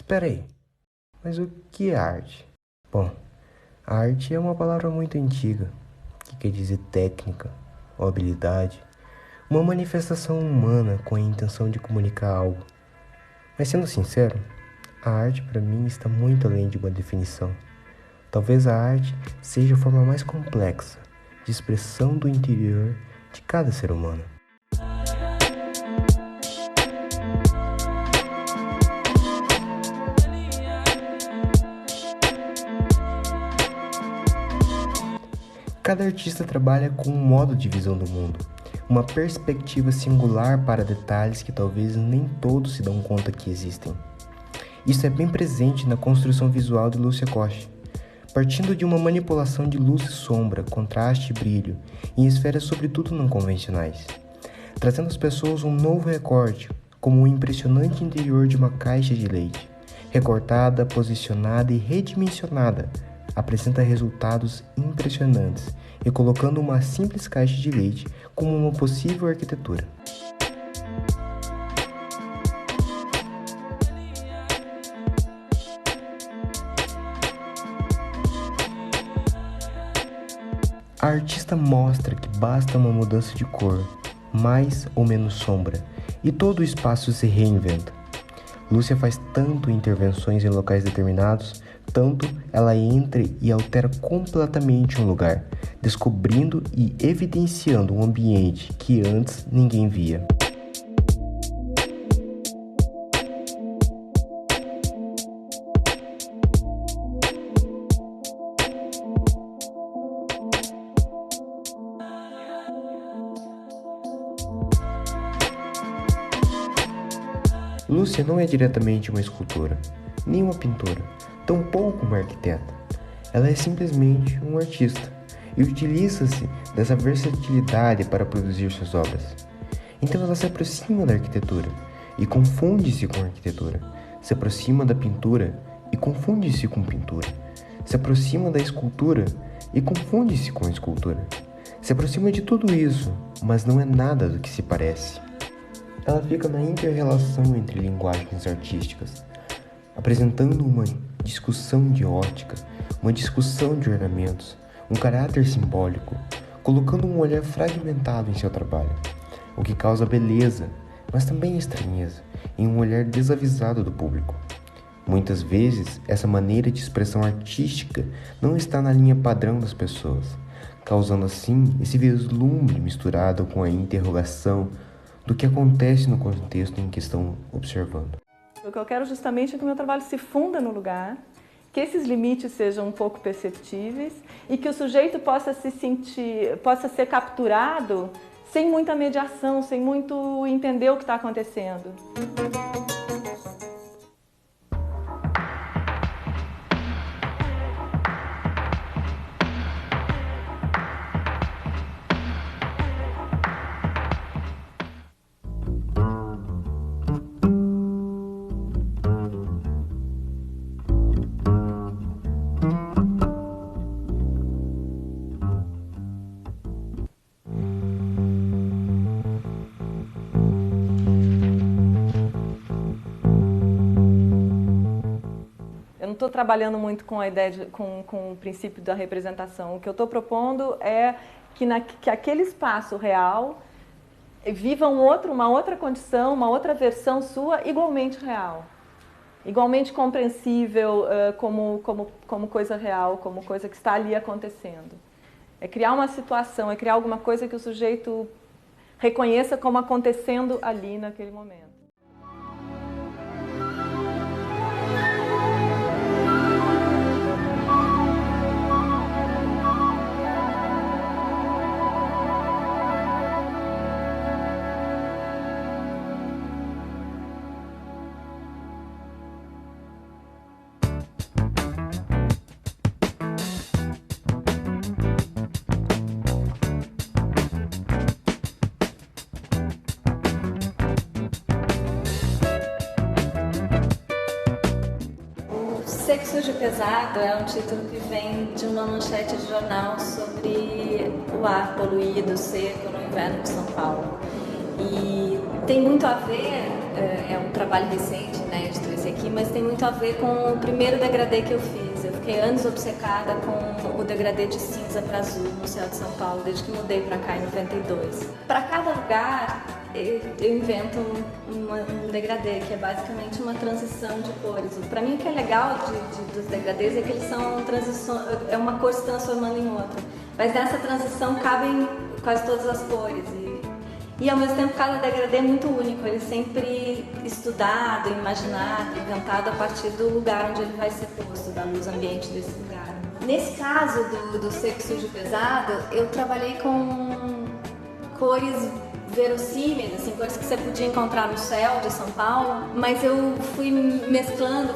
Espera aí, mas o que é arte? Bom, a arte é uma palavra muito antiga, que quer dizer técnica ou habilidade, uma manifestação humana com a intenção de comunicar algo. Mas sendo sincero, a arte para mim está muito além de uma definição. Talvez a arte seja a forma mais complexa de expressão do interior de cada ser humano. Cada artista trabalha com um modo de visão do mundo, uma perspectiva singular para detalhes que talvez nem todos se dão conta que existem. Isso é bem presente na construção visual de Lúcia Coche, partindo de uma manipulação de luz e sombra, contraste e brilho, em esferas sobretudo não convencionais, trazendo às pessoas um novo recorte, como o impressionante interior de uma caixa de leite, recortada, posicionada e redimensionada, apresenta resultados impressionantes e colocando uma simples caixa de leite como uma possível arquitetura. A artista mostra que basta uma mudança de cor, mais ou menos sombra, e todo o espaço se reinventa. Lúcia faz tanto intervenções em locais determinados, tanto ela entra e altera completamente um lugar, descobrindo e evidenciando um ambiente que antes ninguém via. Lúcia não é diretamente uma escultora, nem uma pintora, tampouco uma arquiteta. Ela é simplesmente um artista e utiliza-se dessa versatilidade para produzir suas obras. Então ela se aproxima da arquitetura e confunde-se com a arquitetura, se aproxima da pintura e confunde-se com pintura, se aproxima da escultura e confunde-se com a escultura, se aproxima de tudo isso, mas não é nada do que se parece. Ela fica na inter-relação entre linguagens artísticas, apresentando uma discussão de ótica, uma discussão de ornamentos, um caráter simbólico, colocando um olhar fragmentado em seu trabalho, o que causa beleza, mas também estranheza, em um olhar desavisado do público. Muitas vezes, essa maneira de expressão artística não está na linha padrão das pessoas, causando assim esse vislumbre misturado com a interrogação do que acontece no contexto em que estão observando. O que eu quero justamente é que o meu trabalho se funda no lugar, que esses limites sejam um pouco perceptíveis e que o sujeito possa ser capturado sem muita mediação, sem muito entender o que está acontecendo. Eu não estou trabalhando muito com a ideia com o princípio da representação. O que eu estou propondo é que aquele espaço real viva uma outra condição, uma outra versão sua igualmente real, igualmente compreensível como coisa real, como coisa que está ali acontecendo. É criar uma situação, é criar alguma coisa que o sujeito reconheça como acontecendo ali naquele momento. Sexo de Pesado é um título que vem de uma manchete de jornal sobre o ar poluído, seco no inverno de São Paulo. E tem muito a ver, é um trabalho recente, inédito esse aqui, mas tem muito a ver com o primeiro degradê que eu fiz. Eu fiquei anos obcecada com o degradê de cinza para azul no céu de São Paulo, desde que mudei para cá em 92. Para cada lugar, eu invento um degradê, que é basicamente uma transição de cores. Para mim, o que é legal dos degradês é que eles são transições, é uma cor se transformando em outra. Mas nessa transição cabem quase todas as cores. E ao mesmo tempo, cada degradê é muito único. Ele é sempre estudado, imaginado, inventado a partir do lugar onde ele vai ser posto, da luz ambiente desse lugar. Nesse caso do seco, sujo, pesado, eu trabalhei com cores verossímeis, assim, cores que você podia encontrar no céu de São Paulo, mas eu fui mesclando,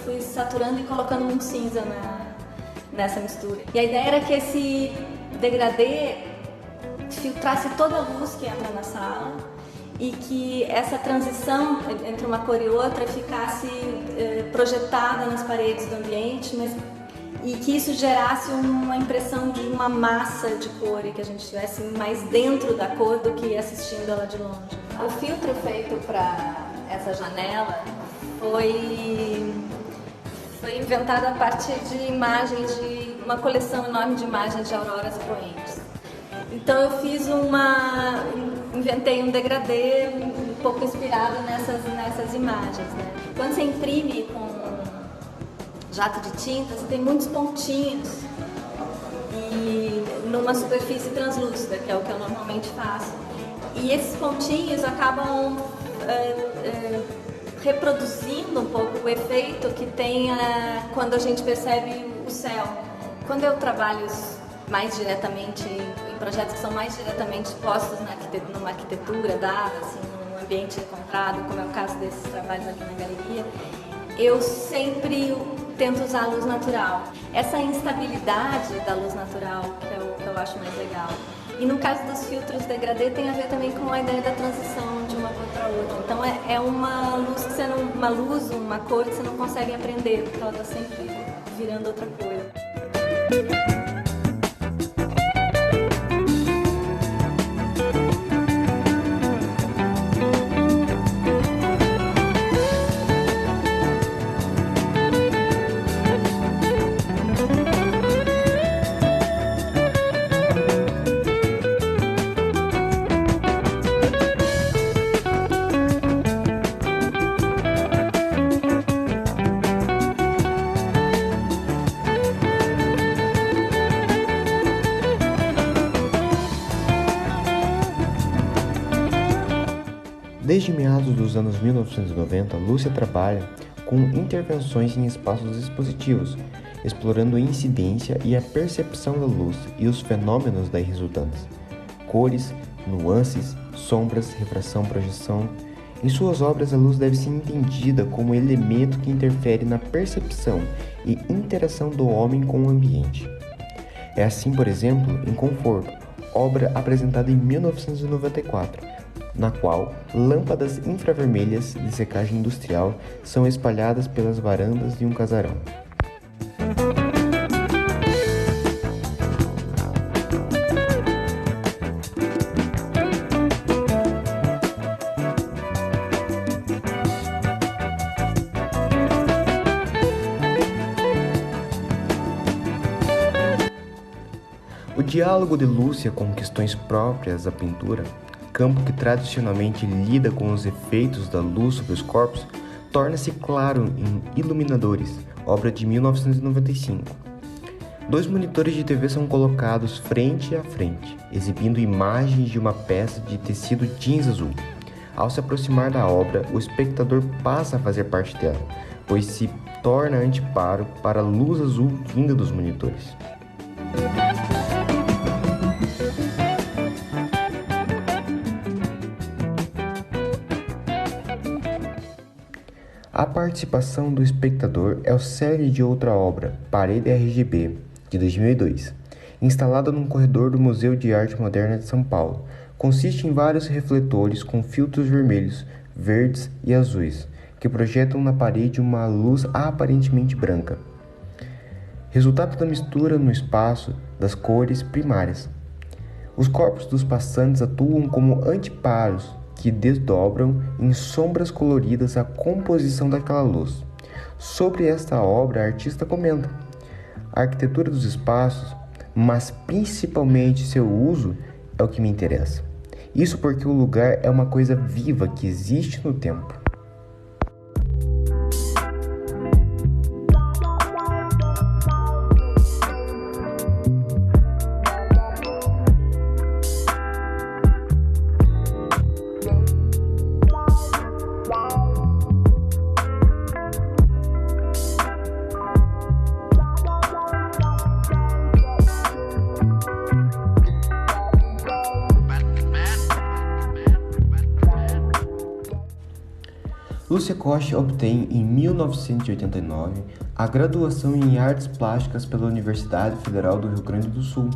fui saturando e colocando muito cinza nessa mistura. E a ideia era que esse degradê filtrasse toda a luz que entra na sala e que essa transição entre uma cor e outra ficasse projetada nas paredes do ambiente, e que isso gerasse uma impressão de uma massa de cor e que a gente estivesse mais dentro da cor do que assistindo ela de longe. O filtro feito para essa janela foi inventado a partir de imagens de uma coleção enorme de imagens de auroras poentes. Então eu inventei um degradê um pouco inspirado nessas imagens, né? Quando você imprime com jato de tinta, você tem muitos pontinhos e numa superfície translúcida, que é o que eu normalmente faço. E esses pontinhos acabam reproduzindo um pouco o efeito que tem quando a gente percebe o céu. Quando eu trabalho mais diretamente em projetos que são mais diretamente postos numa arquitetura dada, assim, num ambiente encontrado, como é o caso desses trabalhos aqui na galeria, eu sempre tento usar a luz natural. Essa instabilidade da luz natural que é o que eu acho mais legal. E no caso dos filtros degradê tem a ver também com a ideia da transição de uma cor para outra. Então é uma luz, uma cor que você não consegue aprender, porque ela está sempre virando outra coisa. Desde meados dos anos 1990, Lúcia trabalha com intervenções em espaços expositivos, explorando a incidência e a percepção da luz e os fenômenos daí resultantes. Cores, nuances, sombras, refração, projeção. Em suas obras, a luz deve ser entendida como elemento que interfere na percepção e interação do homem com o ambiente. É assim, por exemplo, em Conforto, obra apresentada em 1994, na qual lâmpadas infravermelhas de secagem industrial são espalhadas pelas varandas de um casarão. O diálogo de Lúcia com questões próprias da pintura, campo que tradicionalmente lida com os efeitos da luz sobre os corpos, torna-se claro em Iluminadores, obra de 1995. 2 monitores de TV são colocados frente a frente, exibindo imagens de uma peça de tecido jeans azul. Ao se aproximar da obra, o espectador passa a fazer parte dela, pois se torna anteparo para a luz azul vinda dos monitores. A participação do espectador é o cerne de outra obra, Parede RGB, de 2002, instalada num corredor do Museu de Arte Moderna de São Paulo. Consiste em vários refletores com filtros vermelhos, verdes e azuis, que projetam na parede uma luz aparentemente branca. Resultado da mistura no espaço das cores primárias. Os corpos dos passantes atuam como anteparos, que desdobram em sombras coloridas a composição daquela luz. Sobre esta obra, a artista comenta: a arquitetura dos espaços, mas principalmente seu uso, é o que me interessa. Isso porque o lugar é uma coisa viva que existe no tempo. Lúcia Costa obtém, em 1989, a graduação em Artes Plásticas pela Universidade Federal do Rio Grande do Sul,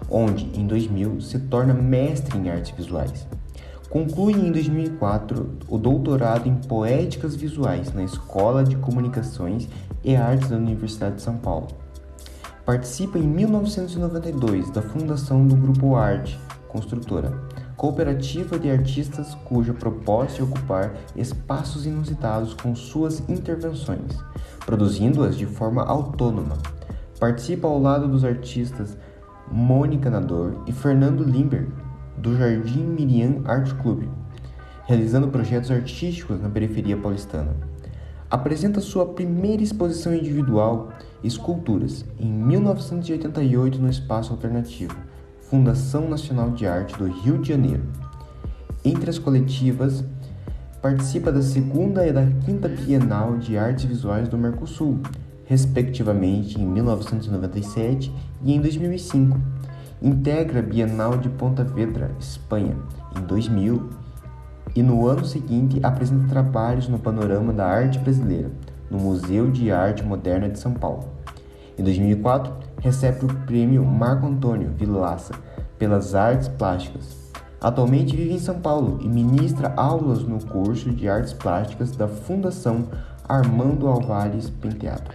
onde, em 2000, se torna mestre em Artes Visuais. Conclui, em 2004, o doutorado em Poéticas Visuais na Escola de Comunicações e Artes da Universidade de São Paulo. Participa, em 1992, da fundação do Grupo Arte, construtora, cooperativa de artistas cuja proposta é ocupar espaços inusitados com suas intervenções, produzindo-as de forma autônoma. Participa ao lado dos artistas Mônica Nador e Fernando Limber, do Jardim Miriam Art Club, realizando projetos artísticos na periferia paulistana. Apresenta sua primeira exposição individual, Esculturas, em 1988 no Espaço Alternativo, Fundação Nacional de Arte do Rio de Janeiro. Entre as coletivas, participa da 2ª e da 5ª Bienal de Artes Visuais do Mercosul, respectivamente em 1997 e em 2005. Integra a Bienal de Pontevedra, Espanha, em 2000 e no ano seguinte apresenta trabalhos no panorama da arte brasileira, no Museu de Arte Moderna de São Paulo. Em 2004, recebe o prêmio Marco Antônio Vilaça pelas artes plásticas. Atualmente vive em São Paulo e ministra aulas no curso de artes plásticas da Fundação Armando Álvares Penteado.